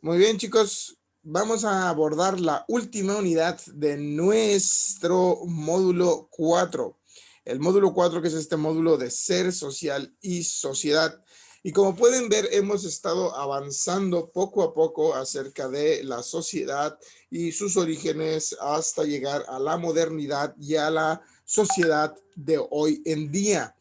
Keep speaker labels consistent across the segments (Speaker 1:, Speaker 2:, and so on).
Speaker 1: Muy bien, chicos, vamos a abordar la última unidad de nuestro módulo 4. El módulo 4, que es este módulo de ser social y sociedad. Y como pueden ver, hemos estado avanzando poco a poco acerca de la sociedad y sus orígenes hasta llegar a la modernidad y a la sociedad de hoy en día.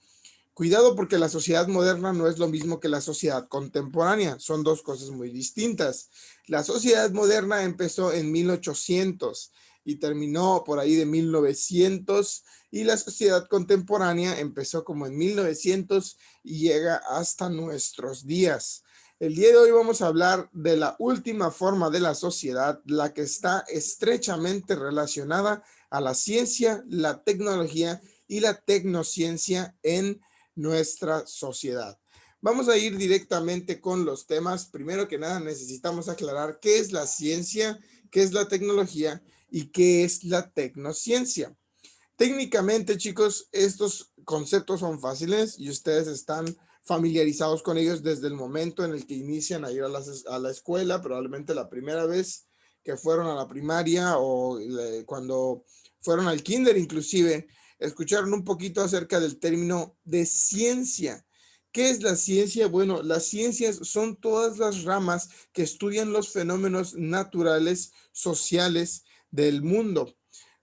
Speaker 1: Cuidado, porque la sociedad moderna no es lo mismo que la sociedad contemporánea, son dos cosas muy distintas. La sociedad moderna empezó en 1800 y terminó por ahí de 1900, y la sociedad contemporánea empezó como en 1900 y llega hasta nuestros días. El día de hoy vamos a hablar de la última forma de la sociedad, la que está estrechamente relacionada a la ciencia, la tecnología y la tecnociencia en nuestra sociedad. Vamos a ir directamente con los temas. Primero que nada, necesitamos aclarar qué es la ciencia, qué es la tecnología y qué es la tecnociencia. Técnicamente, chicos, estos conceptos son fáciles y ustedes están familiarizados con ellos desde el momento en el que inician a ir a la escuela, probablemente la primera vez que fueron a la primaria o cuando fueron al kinder inclusive, escucharon un poquito acerca del término de ciencia. ¿Qué es la ciencia? Bueno, las ciencias son todas las ramas que estudian los fenómenos naturales, sociales del mundo.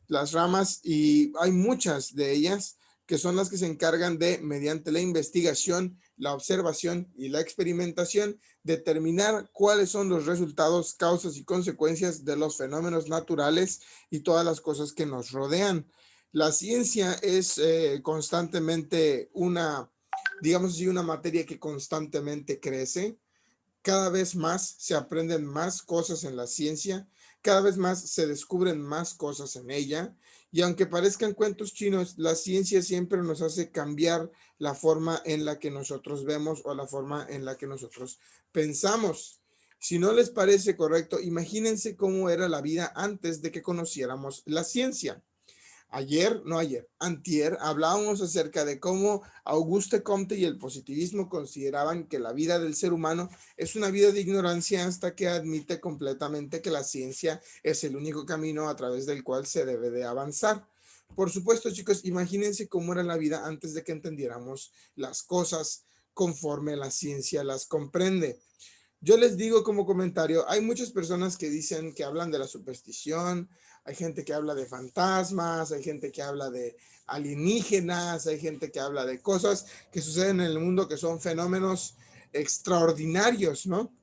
Speaker 1: Las ramas, y hay muchas de ellas, que son las que se encargan de, mediante la investigación, la observación y la experimentación, determinar cuáles son los resultados, causas y consecuencias de los fenómenos naturales y todas las cosas que nos rodean. La ciencia es constantemente digamos así, una materia que constantemente crece. Cada vez más se aprenden más cosas en la ciencia, cada vez más se descubren más cosas en ella, y aunque parezcan cuentos chinos, la ciencia siempre nos hace cambiar la forma en la que nosotros vemos o la forma en la que nosotros pensamos. Si no les parece correcto, imagínense cómo era la vida antes de que conociéramos la ciencia. Antier, hablábamos acerca de cómo Auguste Comte y el positivismo consideraban que la vida del ser humano es una vida de ignorancia hasta que admite completamente que la ciencia es el único camino a través del cual se debe de avanzar. Por supuesto, chicos, imagínense cómo era la vida antes de que entendiéramos las cosas conforme la ciencia las comprende. Yo les digo como comentario, hay muchas personas que dicen que hablan de la superstición, hay gente que habla de fantasmas, hay gente que habla de alienígenas, hay gente que habla de cosas que suceden en el mundo que son fenómenos extraordinarios, ¿no?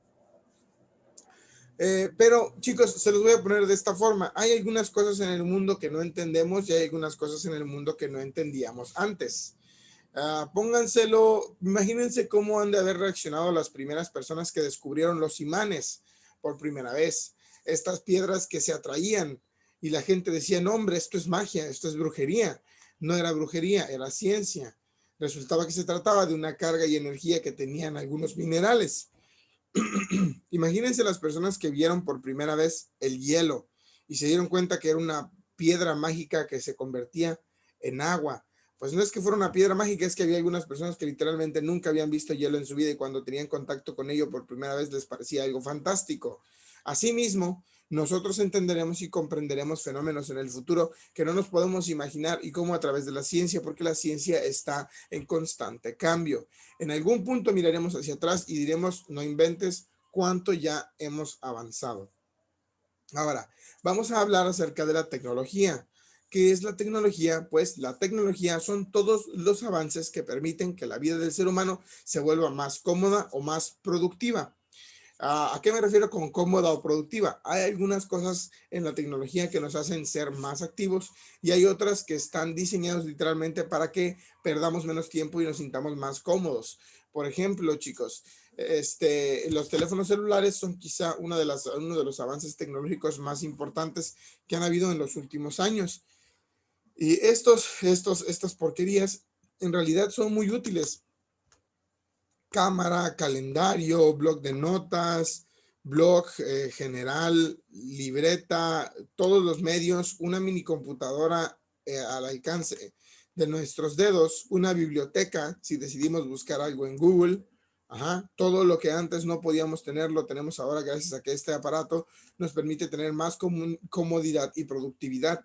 Speaker 1: Pero chicos, se los voy a poner de esta forma. Hay algunas cosas en el mundo que no entendemos y hay algunas cosas en el mundo que no entendíamos antes. Pónganselo, imagínense cómo han de haber reaccionado las primeras personas que descubrieron los imanes por primera vez. Estas piedras que se atraían y la gente decía, no hombre, esto es magia, esto es brujería. No era brujería, era ciencia. Resultaba que se trataba de una carga y energía que tenían algunos minerales. Imagínense las personas que vieron por primera vez el hielo y se dieron cuenta que era una piedra mágica que se convertía en agua. Pues no es que fuera una piedra mágica, es que había algunas personas que literalmente nunca habían visto hielo en su vida y cuando tenían contacto con ello por primera vez les parecía algo fantástico. Asimismo, nosotros entenderemos y comprenderemos fenómenos en el futuro que no nos podemos imaginar y cómo a través de la ciencia, porque la ciencia está en constante cambio. En algún punto miraremos hacia atrás y diremos, no inventes cuánto ya hemos avanzado. Ahora, vamos a hablar acerca de la tecnología. ¿Qué es la tecnología? Pues la tecnología son todos los avances que permiten que la vida del ser humano se vuelva más cómoda o más productiva. ¿A qué me refiero con cómoda o productiva? Hay algunas cosas en la tecnología que nos hacen ser más activos y hay otras que están diseñadas literalmente para que perdamos menos tiempo y nos sintamos más cómodos. Por ejemplo, chicos, los teléfonos celulares son quizá uno de los avances tecnológicos más importantes que han habido en los últimos años. Y estas porquerías en realidad son muy útiles. Cámara, calendario, blog de notas, blog general, libreta, todos los medios, una mini computadora al alcance de nuestros dedos, una biblioteca, si decidimos buscar algo en Google, Ajá, todo lo que antes no podíamos tener, lo tenemos ahora gracias a que este aparato nos permite tener más comodidad y productividad.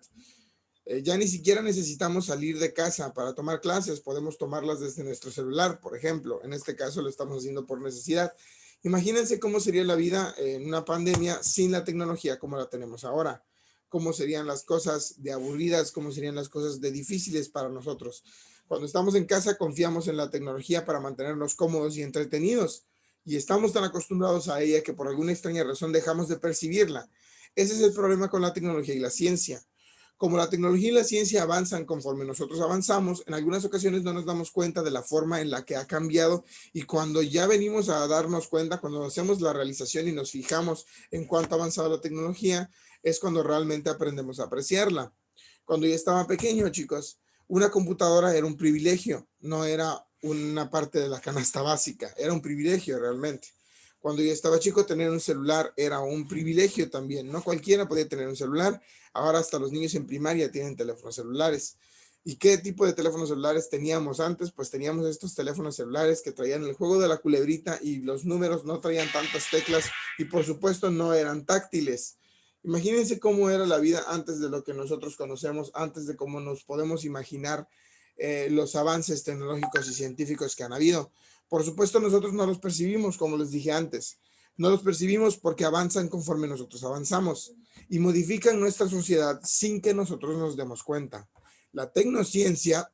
Speaker 1: Ya ni siquiera necesitamos salir de casa para tomar clases, podemos tomarlas desde nuestro celular, por ejemplo. En este caso lo estamos haciendo por necesidad. Imagínense cómo sería la vida en una pandemia sin la tecnología como la tenemos ahora. Cómo serían las cosas de aburridas, cómo serían las cosas de difíciles para nosotros. Cuando estamos en casa confiamos en la tecnología para mantenernos cómodos y entretenidos. Y estamos tan acostumbrados a ella que por alguna extraña razón dejamos de percibirla. Ese es el problema con la tecnología y la ciencia. Como la tecnología y la ciencia avanzan conforme nosotros avanzamos, en algunas ocasiones no nos damos cuenta de la forma en la que ha cambiado, y cuando ya venimos a darnos cuenta, cuando hacemos la realización y nos fijamos en cuánto ha avanzado la tecnología, es cuando realmente aprendemos a apreciarla. Cuando yo estaba pequeño, chicos, una computadora era un privilegio, no era una parte de la canasta básica, era un privilegio realmente. Cuando yo estaba chico, tener un celular era un privilegio también. No cualquiera podía tener un celular. Ahora hasta los niños en primaria tienen teléfonos celulares. ¿Y qué tipo de teléfonos celulares teníamos antes? Pues teníamos estos teléfonos celulares que traían el juego de la culebrita y los números no traían tantas teclas y por supuesto no eran táctiles. Imagínense cómo era la vida antes de lo que nosotros conocemos, antes de cómo nos podemos imaginar los avances tecnológicos y científicos que han habido. Por supuesto, nosotros no los percibimos, como les dije antes. No los percibimos porque avanzan conforme nosotros avanzamos y modifican nuestra sociedad sin que nosotros nos demos cuenta. La tecnociencia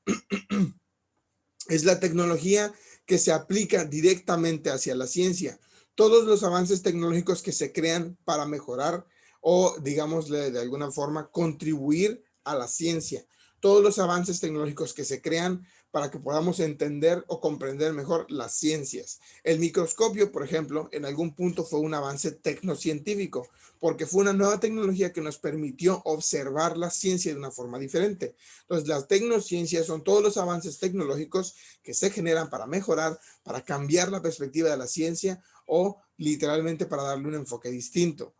Speaker 1: es la tecnología que se aplica directamente hacia la ciencia. Todos los avances tecnológicos que se crean para mejorar o, digámosle de alguna forma, contribuir a la ciencia. Todos los avances tecnológicos que se crean para que podamos entender o comprender mejor las ciencias. El microscopio, por ejemplo, en algún punto fue un avance tecnocientífico, porque fue una nueva tecnología que nos permitió observar la ciencia de una forma diferente. Entonces, las tecnociencias son todos los avances tecnológicos que se generan para mejorar, para cambiar la perspectiva de la ciencia o literalmente para darle un enfoque distinto.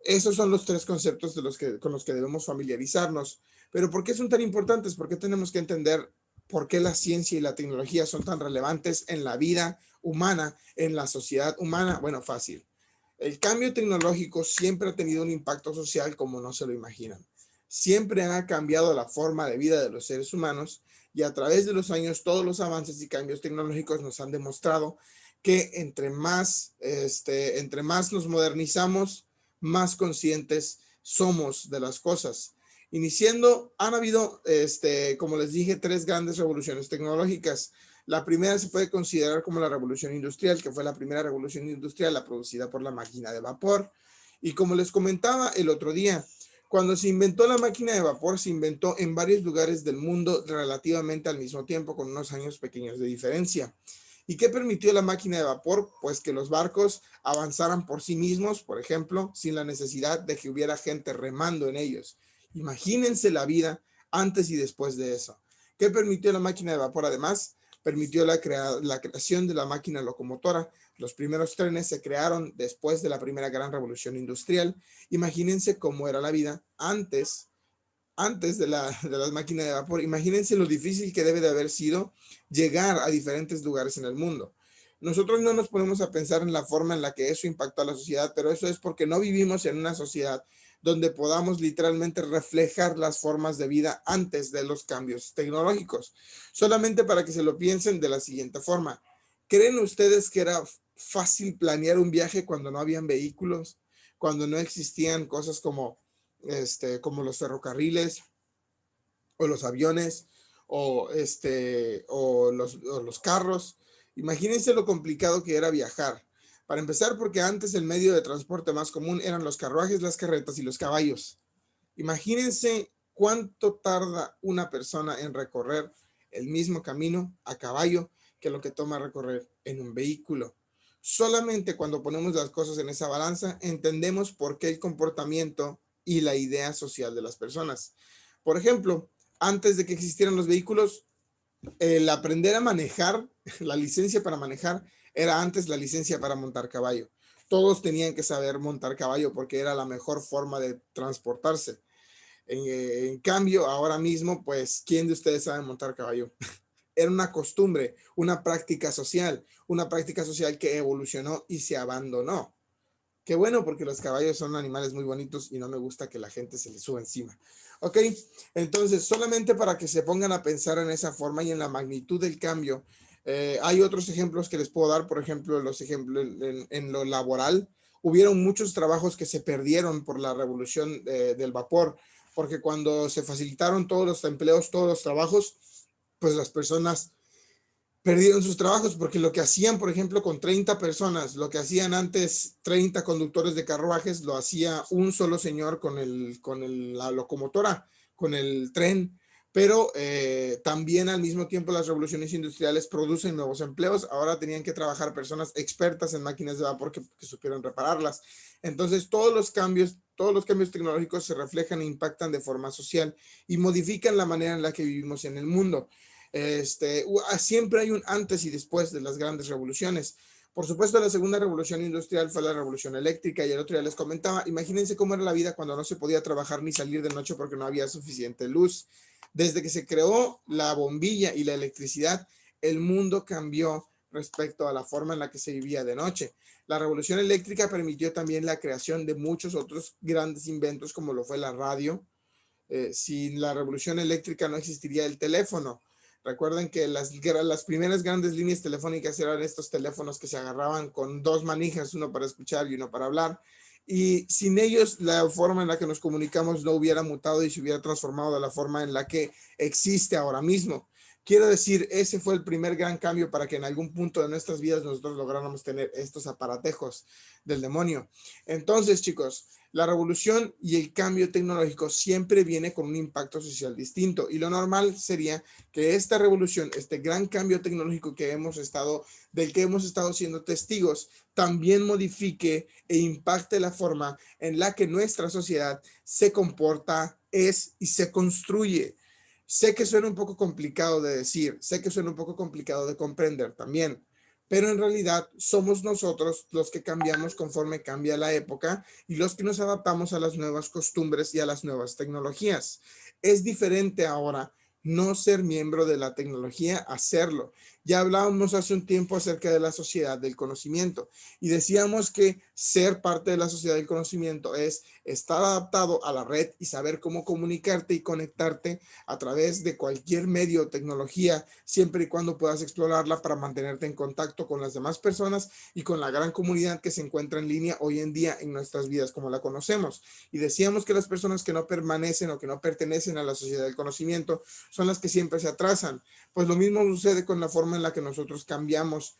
Speaker 1: Esos son los tres conceptos con los que debemos familiarizarnos. Pero ¿por qué son tan importantes? ¿Por qué tenemos que entender por qué la ciencia y la tecnología son tan relevantes en la vida humana, en la sociedad humana? Bueno, fácil. El cambio tecnológico siempre ha tenido un impacto social como no se lo imaginan. Siempre ha cambiado la forma de vida de los seres humanos y a través de los años todos los avances y cambios tecnológicos nos han demostrado que entre más nos modernizamos, más conscientes somos de las cosas. Iniciando, han habido, como les dije, tres grandes revoluciones tecnológicas. La primera se puede considerar como la revolución industrial, que fue la primera revolución industrial, la producida por la máquina de vapor. Y como les comentaba el otro día, cuando se inventó la máquina de vapor, se inventó en varios lugares del mundo relativamente al mismo tiempo, con unos años pequeños de diferencia. ¿Y qué permitió la máquina de vapor? Pues que los barcos avanzaran por sí mismos, por ejemplo, sin la necesidad de que hubiera gente remando en ellos. Imagínense la vida antes y después de eso. ¿Qué permitió la máquina de vapor? Además, permitió la creación de la máquina locomotora. Los primeros trenes se crearon después de la primera gran revolución industrial. Imagínense cómo era la vida antes de las máquinas de vapor. Imagínense lo difícil que debe de haber sido llegar a diferentes lugares en el mundo. Nosotros no nos ponemos a pensar en la forma en la que eso impactó a la sociedad, pero eso es porque no vivimos en una sociedad donde podamos literalmente reflejar las formas de vida antes de los cambios tecnológicos. Solamente para que se lo piensen de la siguiente forma. ¿Creen ustedes que era fácil planear un viaje cuando no habían vehículos? Cuando no existían cosas como los ferrocarriles o los aviones o los carros. Imagínense lo complicado que era viajar. Para empezar, porque antes el medio de transporte más común eran los carruajes, las carretas y los caballos. Imagínense cuánto tarda una persona en recorrer el mismo camino a caballo que lo que toma recorrer en un vehículo. Solamente cuando ponemos las cosas en esa balanza entendemos por qué el comportamiento y la idea social de las personas. Por ejemplo, antes de que existieran los vehículos, el aprender a manejar, la licencia para manejar, era antes la licencia para montar caballo. Todos tenían que saber montar caballo porque era la mejor forma de transportarse. En cambio, ahora mismo, pues, ¿quién de ustedes sabe montar caballo? Era una costumbre, una práctica social que evolucionó y se abandonó. Qué bueno, porque los caballos son animales muy bonitos y no me gusta que la gente se les suba encima. Ok, entonces solamente para que se pongan a pensar en esa forma y en la magnitud del cambio, hay otros ejemplos que les puedo dar. Por ejemplo, los ejemplos en lo laboral. Hubieron muchos trabajos que se perdieron por la revolución del vapor, porque cuando se facilitaron todos los empleos, todos los trabajos, pues las personas perdieron sus trabajos, porque lo que hacían, por ejemplo, con 30 personas, lo que hacían antes 30 conductores de carruajes, lo hacía un solo señor con la locomotora, con el tren. Pero también al mismo tiempo las revoluciones industriales producen nuevos empleos. Ahora tenían que trabajar personas expertas en máquinas de vapor que supieran repararlas. Entonces todos los cambios tecnológicos se reflejan e impactan de forma social y modifican la manera en la que vivimos en el mundo. Siempre hay un antes y después de las grandes revoluciones. Por supuesto, la segunda revolución industrial fue la revolución eléctrica, y el otro día les comentaba, imagínense cómo era la vida cuando no se podía trabajar ni salir de noche porque no había suficiente luz. Desde que se creó la bombilla y la electricidad, el mundo cambió respecto a la forma en la que se vivía de noche. La revolución eléctrica permitió también la creación de muchos otros grandes inventos, como lo fue la radio. Sin la revolución eléctrica no existiría el teléfono. Recuerden que las primeras grandes líneas telefónicas eran estos teléfonos que se agarraban con dos manijas, uno para escuchar y uno para hablar. Y sin ellos, la forma en la que nos comunicamos no hubiera mutado y se hubiera transformado de la forma en la que existe ahora mismo. Quiero decir, ese fue el primer gran cambio para que en algún punto de nuestras vidas nosotros lográramos tener estos aparatejos del demonio. Entonces, chicos, la revolución y el cambio tecnológico siempre viene con un impacto social distinto, y lo normal sería que esta revolución, este gran cambio tecnológico del que hemos estado siendo testigos, también modifique e impacte la forma en la que nuestra sociedad se comporta, es y se construye. Sé que suena un poco complicado de decir, sé que suena un poco complicado de comprender también, pero en realidad somos nosotros los que cambiamos conforme cambia la época y los que nos adaptamos a las nuevas costumbres y a las nuevas tecnologías. Es diferente ahora no ser miembro de la tecnología a serlo. Ya hablábamos hace un tiempo acerca de la sociedad del conocimiento y decíamos que ser parte de la sociedad del conocimiento es estar adaptado a la red y saber cómo comunicarte y conectarte a través de cualquier medio o tecnología, siempre y cuando puedas explorarla para mantenerte en contacto con las demás personas y con la gran comunidad que se encuentra en línea hoy en día en nuestras vidas como la conocemos. Y decíamos que las personas que no permanecen o que no pertenecen a la sociedad del conocimiento son las que siempre se atrasan. Pues lo mismo sucede con la forma en la que nosotros cambiamos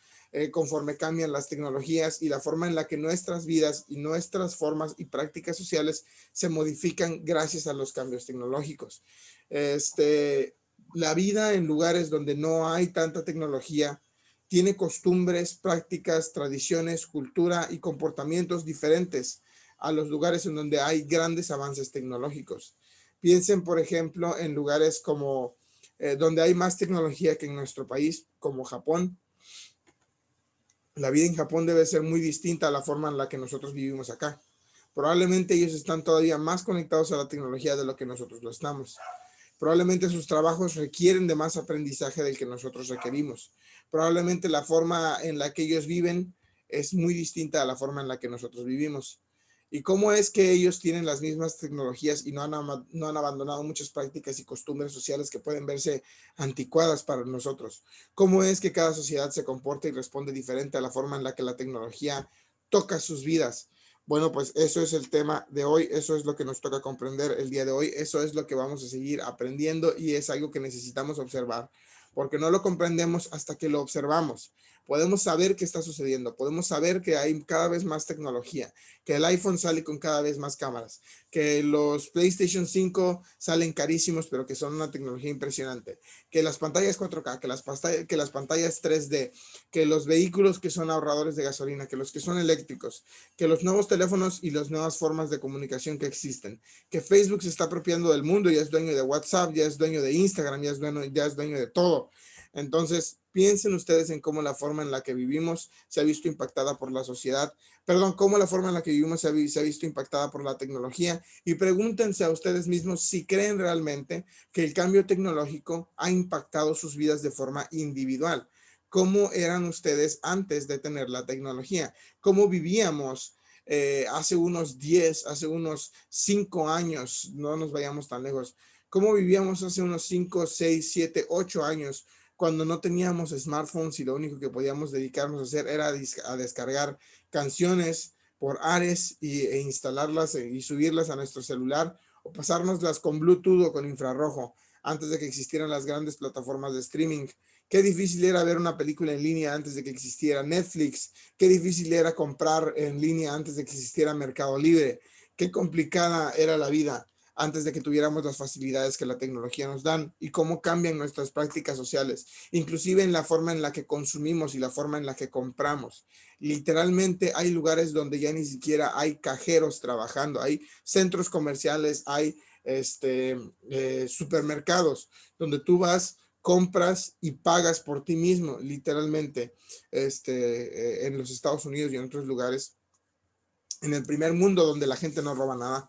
Speaker 1: conforme cambian las tecnologías y la forma en la que nuestras vidas y nuestras formas y prácticas sociales se modifican gracias a los cambios tecnológicos. La vida en lugares donde no hay tanta tecnología tiene costumbres, prácticas, tradiciones, cultura y comportamientos diferentes a los lugares en donde hay grandes avances tecnológicos. Piensen, por ejemplo, en lugares como donde hay más tecnología que en nuestro país, como Japón. La vida en Japón debe ser muy distinta a la forma en la que nosotros vivimos acá. Probablemente ellos están todavía más conectados a la tecnología de lo que nosotros lo estamos. Probablemente sus trabajos requieren de más aprendizaje del que nosotros requerimos. Probablemente la forma en la que ellos viven es muy distinta a la forma en la que nosotros vivimos. ¿Y cómo es que ellos tienen las mismas tecnologías y no han abandonado muchas prácticas y costumbres sociales que pueden verse anticuadas para nosotros? ¿Cómo es que cada sociedad se comporta y responde diferente a la forma en la que la tecnología toca sus vidas? Bueno, pues eso es el tema de hoy, eso es lo que nos toca comprender el día de hoy, eso es lo que vamos a seguir aprendiendo y es algo que necesitamos observar, porque no lo comprendemos hasta que lo observamos. Podemos saber qué está sucediendo, podemos saber que hay cada vez más tecnología, que el iPhone sale con cada vez más cámaras, que los PlayStation 5 salen carísimos, pero que son una tecnología impresionante, que las pantallas 4K, que las pantallas 3D, que los vehículos que son ahorradores de gasolina, que los que son eléctricos, que los nuevos teléfonos y las nuevas formas de comunicación que existen, que Facebook se está apropiando del mundo, ya es dueño de WhatsApp, ya es dueño de Instagram, ya es dueño de todo. Entonces, piensen ustedes en cómo la forma en la que vivimos se ha visto impactada por la sociedad, perdón, cómo la forma en la que vivimos se ha visto impactada por la tecnología, y pregúntense a ustedes mismos si creen realmente que el cambio tecnológico ha impactado sus vidas de forma individual. ¿Cómo eran ustedes antes de tener la tecnología? ¿Cómo vivíamos hace unos 10, hace unos 5 años? No nos vayamos tan lejos. ¿Cómo vivíamos hace unos 5, 6, 7, 8 años cuando no teníamos smartphones y lo único que podíamos dedicarnos a hacer era a descargar canciones por Ares e instalarlas y subirlas a nuestro celular, o pasárnoslas con Bluetooth o con infrarrojo antes de que existieran las grandes plataformas de streaming? Qué difícil era ver una película en línea antes de que existiera Netflix. Qué difícil era comprar en línea antes de que existiera Mercado Libre. Qué complicada era la vida antes de que tuviéramos las facilidades que la tecnología nos dan, y cómo cambian nuestras prácticas sociales, inclusive en la forma en la que consumimos y la forma en la que compramos. Literalmente hay lugares donde ya ni siquiera hay cajeros trabajando, hay centros comerciales, hay supermercados donde tú vas, compras y pagas por ti mismo, literalmente, en los Estados Unidos y en otros lugares, en el primer mundo donde la gente no roba nada,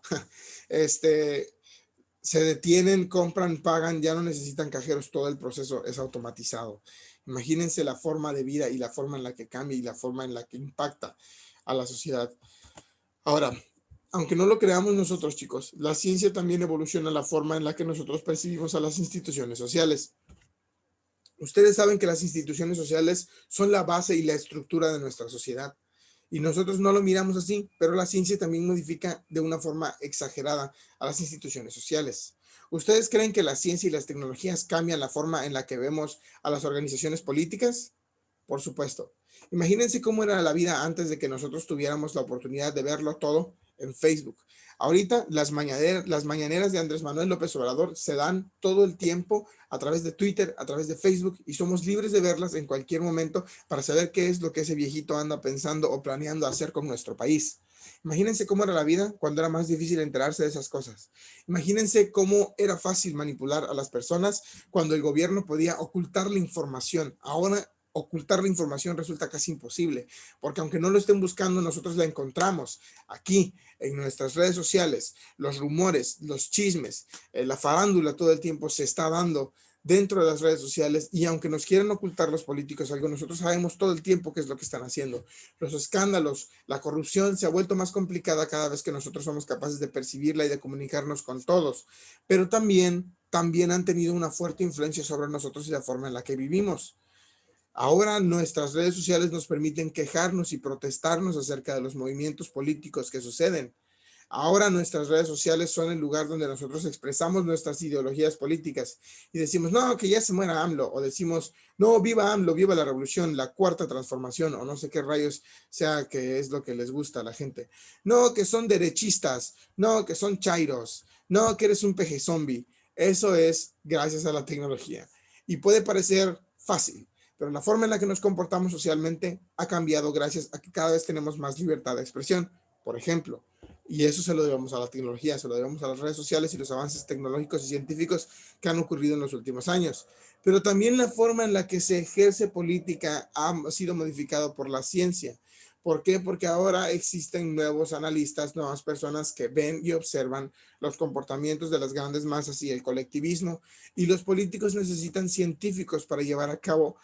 Speaker 1: se detienen, compran, pagan, ya no necesitan cajeros, todo el proceso es automatizado. Imagínense la forma de vida y la forma en la que cambia y la forma en la que impacta a la sociedad. Ahora, aunque no lo creamos nosotros, chicos, la ciencia también evoluciona la forma en la que nosotros percibimos a las instituciones sociales. Ustedes saben que las instituciones sociales son la base y la estructura de nuestra sociedad. Y nosotros no lo miramos así, pero la ciencia también modifica de una forma exagerada a las instituciones sociales. ¿Ustedes creen que la ciencia y las tecnologías cambian la forma en la que vemos a las organizaciones políticas? Por supuesto. Imagínense cómo era la vida antes de que nosotros tuviéramos la oportunidad de verlo todo en Facebook. Ahorita las mañaneras de Andrés Manuel López Obrador se dan todo el tiempo a través de Twitter, a través de Facebook, y somos libres de verlas en cualquier momento para saber qué es lo que ese viejito anda pensando o planeando hacer con nuestro país. Imagínense cómo era la vida cuando era más difícil enterarse de esas cosas. Imagínense cómo era fácil manipular a las personas cuando el gobierno podía ocultar la información. Ahora ocultar la información resulta casi imposible, porque aunque no lo estén buscando, nosotros la encontramos aquí en nuestras redes sociales. Los rumores, los chismes, la farándula todo el tiempo se está dando dentro de las redes sociales, y aunque nos quieran ocultar los políticos algo, nosotros sabemos todo el tiempo qué es lo que están haciendo. Los escándalos, la corrupción se ha vuelto más complicada cada vez que nosotros somos capaces de percibirla y de comunicarnos con todos, pero también han tenido una fuerte influencia sobre nosotros y la forma en la que vivimos. Ahora nuestras redes sociales nos permiten quejarnos y protestarnos acerca de los movimientos políticos que suceden. Ahora nuestras redes sociales son el lugar donde nosotros expresamos nuestras ideologías políticas y decimos, no, que ya se muera AMLO, o decimos, no, viva AMLO, viva la revolución, la cuarta transformación, o no sé qué rayos sea que es lo que les gusta a la gente. No, que son derechistas, no, que son chairos, no, que eres un peje zombie. Eso es gracias a la tecnología. Y puede parecer fácil, pero la forma en la que nos comportamos socialmente ha cambiado gracias a que cada vez tenemos más libertad de expresión. Por ejemplo, y eso se lo debemos a la tecnología, se lo debemos a las redes sociales y los avances tecnológicos y científicos que han ocurrido en los últimos años. Pero también la forma en la que se ejerce política ha sido modificado por la ciencia. ¿Por qué? Porque ahora existen nuevos analistas, nuevas personas que ven y observan los comportamientos de las grandes masas y el colectivismo, y los políticos necesitan científicos para llevar a cabo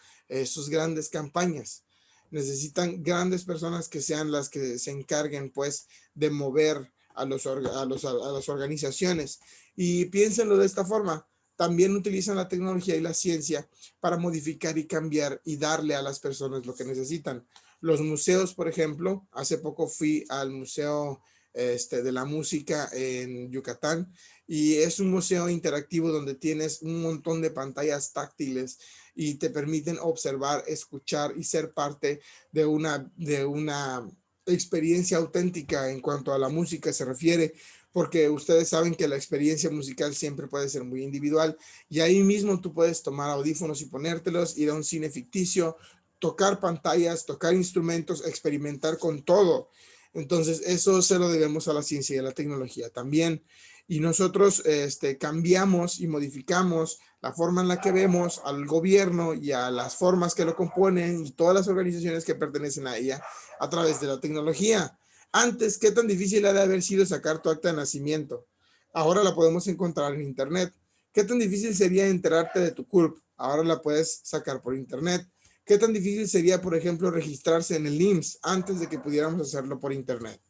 Speaker 1: sus grandes campañas. Necesitan grandes personas que sean las que se encarguen, pues, de mover a las organizaciones. Y piénsenlo de esta forma: también utilizan la tecnología y la ciencia para modificar y cambiar y darle a las personas lo que necesitan. Los museos, por ejemplo, hace poco fui al Museo de la Música en Yucatán, y es un museo interactivo donde tienes un montón de pantallas táctiles y te permiten observar, escuchar y ser parte de una experiencia auténtica en cuanto a la música se refiere, porque ustedes saben que la experiencia musical siempre puede ser muy individual, y ahí mismo tú puedes tomar audífonos y ponértelos, ir a un cine ficticio, tocar pantallas, tocar instrumentos, experimentar con todo. Entonces, eso se lo debemos a la ciencia y a la tecnología también. Y nosotros cambiamos y modificamos la forma en la que vemos al gobierno y a las formas que lo componen y todas las organizaciones que pertenecen a ella a través de la tecnología. Antes, ¿qué tan difícil ha de haber sido sacar tu acta de nacimiento? Ahora la podemos encontrar en internet. ¿Qué tan difícil sería enterarte de tu CURP? Ahora la puedes sacar por internet. ¿Qué tan difícil sería, por ejemplo, registrarse en el IMSS antes de que pudiéramos hacerlo por internet?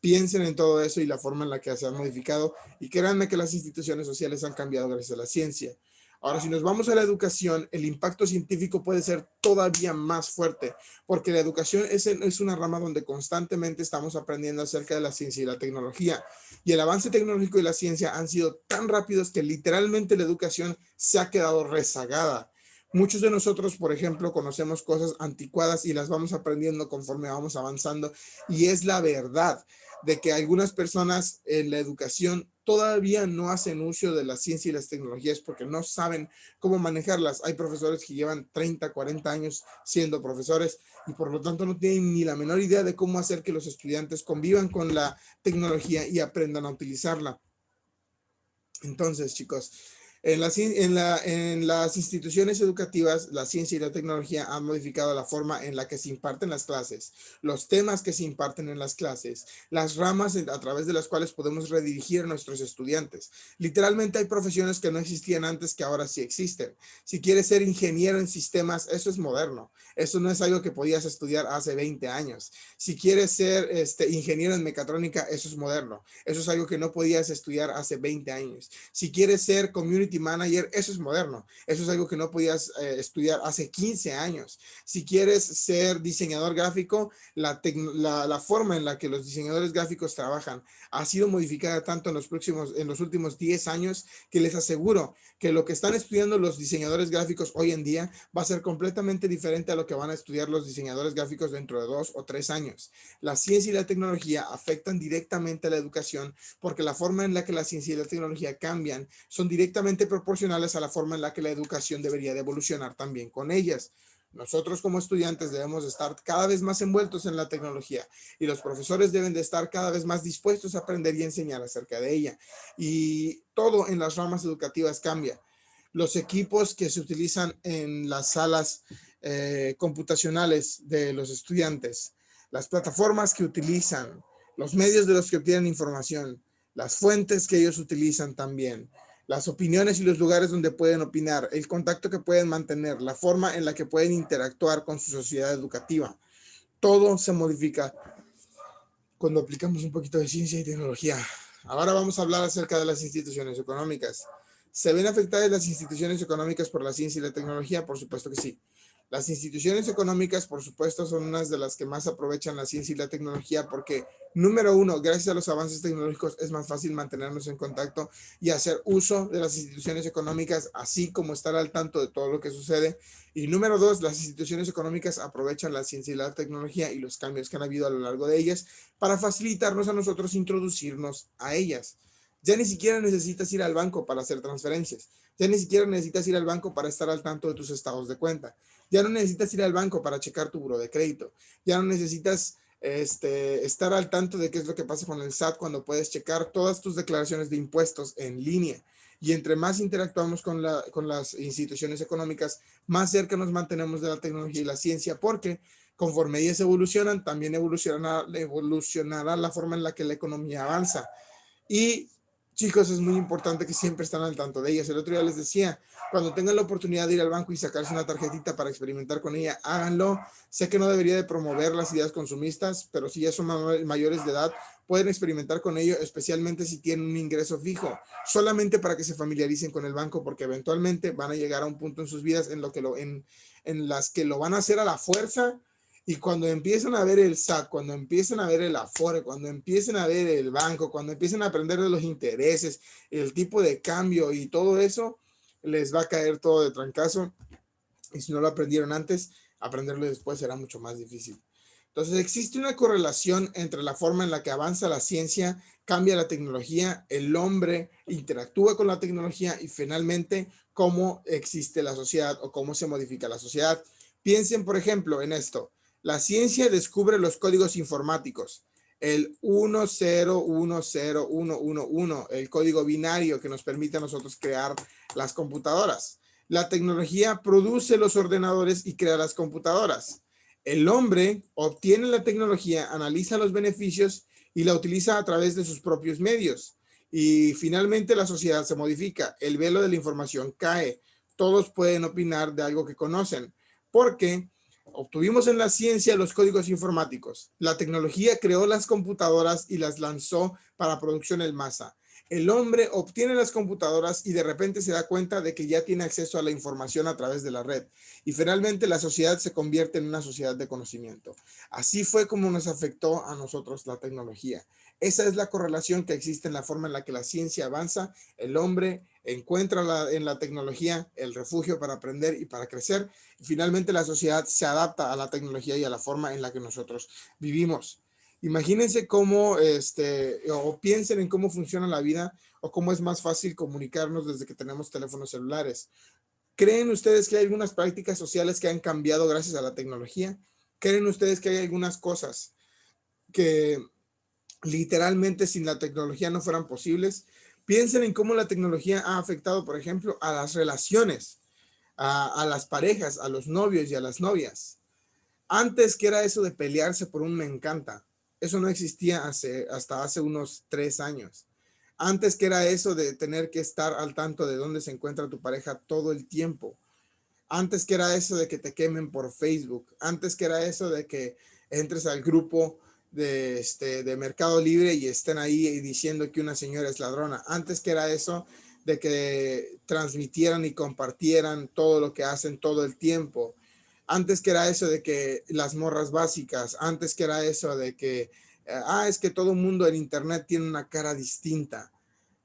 Speaker 1: Piensen en todo eso y la forma en la que se han modificado y créanme que las instituciones sociales han cambiado gracias a la ciencia. Ahora, si nos vamos a la educación, el impacto científico puede ser todavía más fuerte, porque la educación es una rama donde constantemente estamos aprendiendo acerca de la ciencia y la tecnología. Y el avance tecnológico y la ciencia han sido tan rápidos que literalmente la educación se ha quedado rezagada. Muchos de nosotros, por ejemplo, conocemos cosas anticuadas y las vamos aprendiendo conforme vamos avanzando. Y es la verdad de que algunas personas en la educación todavía no hacen uso de la ciencia y las tecnologías porque no saben cómo manejarlas. Hay profesores que llevan 30, 40 años siendo profesores y por lo tanto no tienen ni la menor idea de cómo hacer que los estudiantes convivan con la tecnología y aprendan a utilizarla. Entonces, chicos, en las instituciones educativas, la ciencia y la tecnología han modificado la forma en la que se imparten las clases, los temas que se imparten en las clases, las ramas a través de las cuales podemos redirigir a nuestros estudiantes. Literalmente hay profesiones que no existían antes que ahora sí existen. Si quieres ser ingeniero en sistemas, eso es moderno. Eso no es algo que podías estudiar hace 20 años. Si quieres ser ingeniero en mecatrónica, eso es moderno. Eso es algo que no podías estudiar hace 20 años. Si quieres ser community manager, eso es moderno. Eso es algo que no podías estudiar hace 15 años. Si quieres ser diseñador gráfico, la forma en la que los diseñadores gráficos trabajan ha sido modificada tanto en los últimos 10 años que les aseguro que lo que están estudiando los diseñadores gráficos hoy en día va a ser completamente diferente a lo que van a estudiar los diseñadores gráficos dentro de 2 o 3 años. La ciencia y la tecnología afectan directamente a la educación porque la forma en la que la ciencia y la tecnología cambian son directamente proporcionales a la forma en la que la educación debería de evolucionar también con ellas. Nosotros como estudiantes debemos estar cada vez más envueltos en la tecnología y los profesores deben de estar cada vez más dispuestos a aprender y enseñar acerca de ella. Y todo en las ramas educativas cambia. Los equipos que se utilizan en las salas computacionales de los estudiantes, las plataformas que utilizan, los medios de los que obtienen información, las fuentes que ellos utilizan también, las opiniones y los lugares donde pueden opinar, el contacto que pueden mantener, la forma en la que pueden interactuar con su sociedad educativa. Todo se modifica cuando aplicamos un poquito de ciencia y tecnología. Ahora vamos a hablar acerca de las instituciones económicas. ¿Se ven afectadas las instituciones económicas por la ciencia y la tecnología? Por supuesto que sí. Las instituciones económicas, por supuesto, son unas de las que más aprovechan la ciencia y la tecnología porque, número uno, gracias a los avances tecnológicos es más fácil mantenernos en contacto y hacer uso de las instituciones económicas, así como estar al tanto de todo lo que sucede. Y número dos, las instituciones económicas aprovechan la ciencia y la tecnología y los cambios que han habido a lo largo de ellas para facilitarnos a nosotros introducirnos a ellas. Ya ni siquiera necesitas ir al banco para hacer transferencias. Ya ni siquiera necesitas ir al banco para estar al tanto de tus estados de cuenta. Ya no necesitas ir al banco para checar tu buro de crédito. Ya no necesitas estar al tanto de qué es lo que pasa con el SAT cuando puedes checar todas tus declaraciones de impuestos en línea. Y entre más interactuamos con las instituciones económicas, más cerca nos mantenemos de la tecnología y la ciencia, porque conforme ellas evolucionan, también evolucionará la forma en la que la economía avanza. Y chicos, es muy importante que siempre estén al tanto de ellas. El otro día les decía, cuando tengan la oportunidad de ir al banco y sacarse una tarjetita para experimentar con ella, háganlo. Sé que no debería de promover las ideas consumistas, pero si ya son mayores de edad, pueden experimentar con ello, especialmente si tienen un ingreso fijo, solamente para que se familiaricen con el banco, porque eventualmente van a llegar a un punto en sus vidas en las que lo van a hacer a la fuerza. Y cuando empiezan a ver el SAT, cuando empiezan a ver el Afore, cuando empiecen a ver el banco, cuando empiecen a aprender de los intereses, el tipo de cambio y todo eso, les va a caer todo de trancazo. Y si no lo aprendieron antes, aprenderlo después será mucho más difícil. Entonces, existe una correlación entre la forma en la que avanza la ciencia, cambia la tecnología, el hombre interactúa con la tecnología y finalmente cómo existe la sociedad o cómo se modifica la sociedad. Piensen, por ejemplo, en esto. La ciencia descubre los códigos informáticos. el 1010111, el código binario que nos permite a nosotros crear las computadoras. La tecnología produce los ordenadores y crea las computadoras. El hombre obtiene la tecnología, analiza los beneficios y la utiliza a través de sus propios medios. Y finalmente la sociedad se modifica, el velo de la información cae, todos pueden opinar de algo que conocen, porque obtuvimos en la ciencia los códigos informáticos. La tecnología creó las computadoras y las lanzó para producción en masa. El hombre obtiene las computadoras y de repente se da cuenta de que ya tiene acceso a la información a través de la red. Y finalmente la sociedad se convierte en una sociedad de conocimiento. Así fue como nos afectó a nosotros la tecnología. Esa es la correlación que existe en la forma en la que la ciencia avanza. El hombre encuentra en la tecnología el refugio para aprender y para crecer. Y finalmente la sociedad se adapta a la tecnología y a la forma en la que nosotros vivimos. Imagínense cómo, o piensen en cómo funciona la vida o cómo es más fácil comunicarnos desde que tenemos teléfonos celulares. ¿Creen ustedes que hay algunas prácticas sociales que han cambiado gracias a la tecnología? ¿Creen ustedes que hay algunas cosas que literalmente sin la tecnología no fueran posibles? Piensen en cómo la tecnología ha afectado, por ejemplo, a las relaciones, a las parejas, a los novios y a las novias. Antes, que era eso de pelearse por un me encanta, eso no existía hasta hace unos 3 años. Antes, que era eso de tener que estar al tanto de dónde se encuentra tu pareja todo el tiempo. Antes, que era eso de que te quemen por Facebook. Antes, que era eso de que entres al grupo de Mercado Libre y estén ahí diciendo que una señora es ladrona. Antes, que era eso de que transmitieran y compartieran todo lo que hacen todo el tiempo. Antes, que era eso de que las morras básicas. Antes, que era eso de que, es que todo el mundo en internet tiene una cara distinta.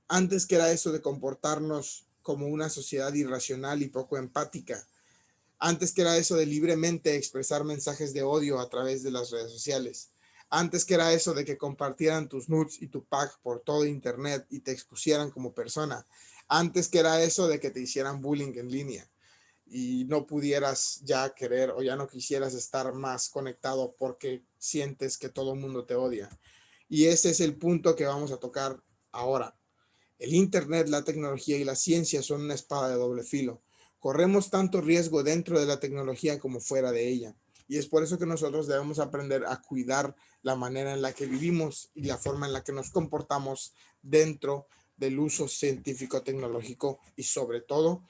Speaker 1: Antes, que era eso de comportarnos como una sociedad irracional y poco empática. Antes, que era eso de libremente expresar mensajes de odio a través de las redes sociales. Antes, que era eso de que compartieran tus nudes y tu pack por todo internet y te expusieran como persona. Antes, que era eso de que te hicieran bullying en línea y no pudieras ya querer o ya no quisieras estar más conectado porque sientes que todo el mundo te odia. Y ese es el punto que vamos a tocar ahora. El internet, la tecnología y la ciencia son una espada de doble filo. Corremos tanto riesgo dentro de la tecnología como fuera de ella. Y es por eso que nosotros debemos aprender a cuidar la manera en la que vivimos y la forma en la que nos comportamos dentro del uso científico tecnológico y sobre todo,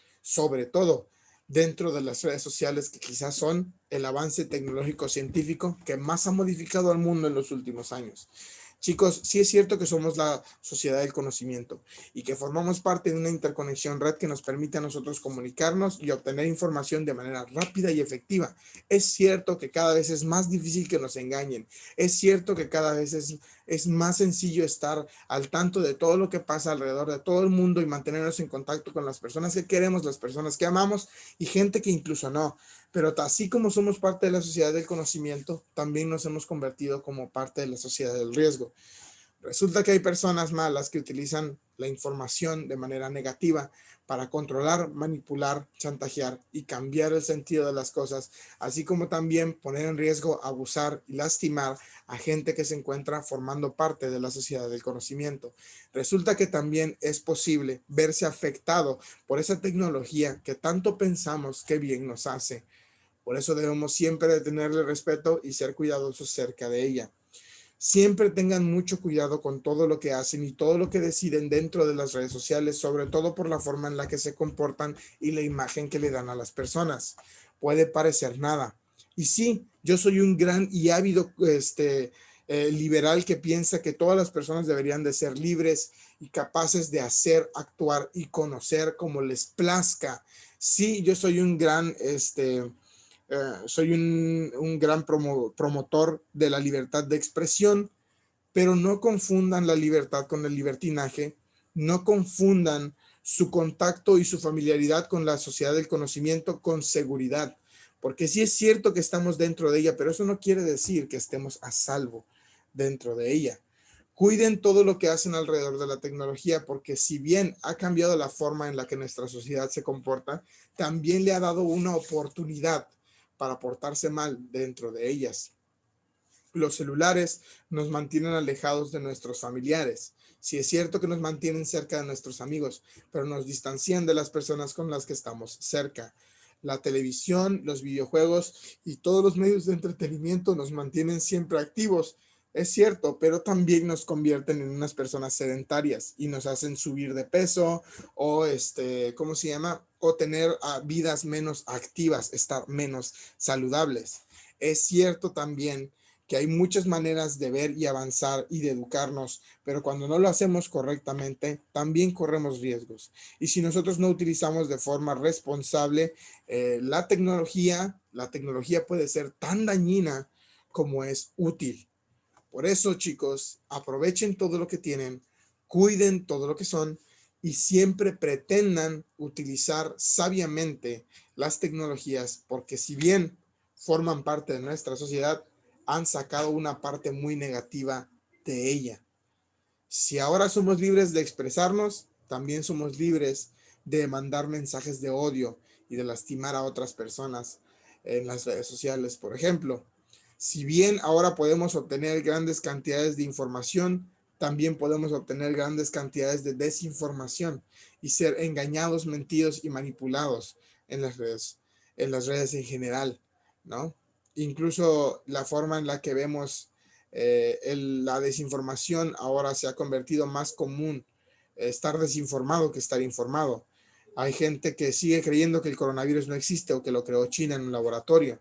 Speaker 1: dentro de las redes sociales, que quizás son el avance tecnológico científico que más ha modificado al mundo en los últimos años. Chicos, sí es cierto que somos la sociedad del conocimiento y que formamos parte de una interconexión red que nos permite a nosotros comunicarnos y obtener información de manera rápida y efectiva. Es cierto que cada vez es más difícil que nos engañen. Es cierto que cada vez es más sencillo estar al tanto de todo lo que pasa alrededor de todo el mundo y mantenernos en contacto con las personas que queremos, las personas que amamos y gente que incluso no. Pero así como somos parte de la sociedad del conocimiento, también nos hemos convertido como parte de la sociedad del riesgo. Resulta que hay personas malas que utilizan la información de manera negativa para controlar, manipular, chantajear y cambiar el sentido de las cosas, así como también poner en riesgo, abusar y lastimar a gente que se encuentra formando parte de la sociedad del conocimiento. Resulta que también es posible verse afectado por esa tecnología que tanto pensamos que bien nos hace. Por eso debemos siempre de tenerle respeto y ser cuidadosos cerca de ella. Siempre tengan mucho cuidado con todo lo que hacen y todo lo que deciden dentro de las redes sociales, sobre todo por la forma en la que se comportan y la imagen que le dan a las personas. Puede parecer nada. Y sí, yo soy un gran y ávido liberal que piensa que todas las personas deberían de ser libres y capaces de hacer, actuar y conocer como les plazca. Sí, yo soy un gran soy un gran promotor de la libertad de expresión, pero no confundan la libertad con el libertinaje, no confundan su contacto y su familiaridad con la sociedad del conocimiento con seguridad, porque sí es cierto que estamos dentro de ella, pero eso no quiere decir que estemos a salvo dentro de ella. Cuiden todo lo que hacen alrededor de la tecnología, porque si bien ha cambiado la forma en la que nuestra sociedad se comporta, también le ha dado una oportunidad para portarse mal dentro de ellas. Los celulares nos mantienen alejados de nuestros familiares. Sí es cierto que nos mantienen cerca de nuestros amigos, pero nos distancian de las personas con las que estamos cerca. La televisión, los videojuegos y todos los medios de entretenimiento nos mantienen siempre activos. Es cierto, pero también nos convierten en unas personas sedentarias y nos hacen subir de peso o, ¿cómo se llama? O tener vidas menos activas, estar menos saludables. Es cierto también que hay muchas maneras de ver y avanzar y de educarnos, pero cuando no lo hacemos correctamente, también corremos riesgos. Y si nosotros no utilizamos de forma responsable la tecnología puede ser tan dañina como es útil. Por eso, chicos, aprovechen todo lo que tienen, cuiden todo lo que son y siempre pretendan utilizar sabiamente las tecnologías, porque si bien forman parte de nuestra sociedad, han sacado una parte muy negativa de ella. Si ahora somos libres de expresarnos, también somos libres de mandar mensajes de odio y de lastimar a otras personas en las redes sociales, por ejemplo. Si bien ahora podemos obtener grandes cantidades de información, también podemos obtener grandes cantidades de desinformación y ser engañados, mentidos y manipulados en las redes en general, ¿no? Incluso la forma en la que vemos la desinformación ahora se ha convertido más común, estar desinformado que estar informado. Hay gente que sigue creyendo que el coronavirus no existe o que lo creó China en un laboratorio.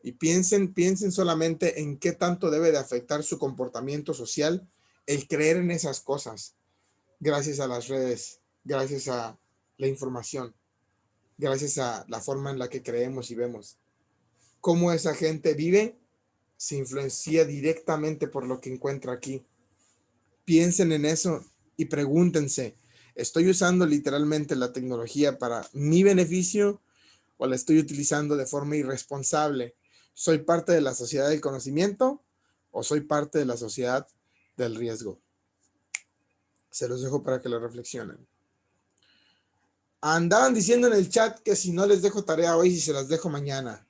Speaker 1: Y piensen solamente en qué tanto debe de afectar su comportamiento social el creer en esas cosas, gracias a las redes, gracias a la información, gracias a la forma en la que creemos y vemos. Cómo esa gente vive se influencia directamente por lo que encuentra aquí. Piensen en eso y pregúntense, ¿estoy usando literalmente la tecnología para mi beneficio o la estoy utilizando de forma irresponsable? ¿Soy parte de la sociedad del conocimiento o soy parte de la sociedad del riesgo? Se los dejo para que lo reflexionen. Andaban diciendo en el chat que si no les dejo tarea hoy, si se las dejo mañana.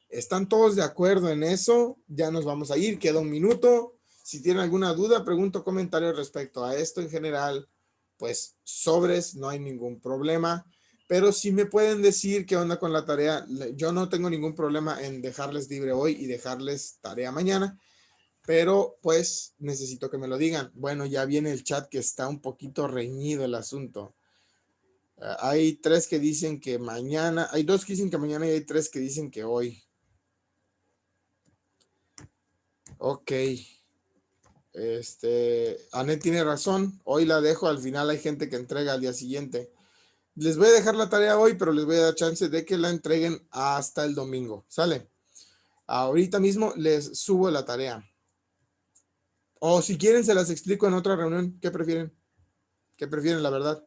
Speaker 1: ¿Están todos de acuerdo en eso? Ya nos vamos a ir, queda un minuto. Si tienen alguna duda, pregunta o comentario respecto a esto en general, pues sobres, no hay ningún problema. Pero si me pueden decir qué onda con la tarea, yo no tengo ningún problema en dejarles libre hoy y dejarles tarea mañana, pero pues necesito que me lo digan. Bueno, ya viene el chat que está un poquito reñido el asunto. Hay 3 que dicen que mañana, hay 2 que dicen que mañana y hay 3 que dicen que hoy. Ok. Anet tiene razón. Hoy la dejo. Al final hay gente que entrega al día siguiente. Les voy a dejar la tarea hoy, pero les voy a dar chance de que la entreguen hasta el domingo. ¿Sale? Ahorita mismo les subo la tarea. O si quieren, se las explico en otra reunión. ¿Qué prefieren? ¿Qué prefieren, la verdad?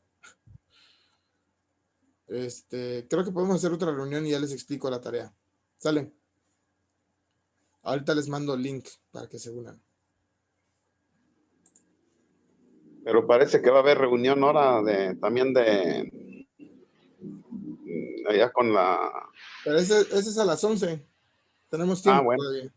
Speaker 1: Creo que podemos hacer otra reunión y ya les explico la tarea. ¿Sale? Ahorita les mando el link para que se unan.
Speaker 2: Pero parece que va a haber reunión ahora también de allá con la...
Speaker 1: Pero ese es a las 11. Tenemos tiempo
Speaker 2: bueno.
Speaker 1: todavía.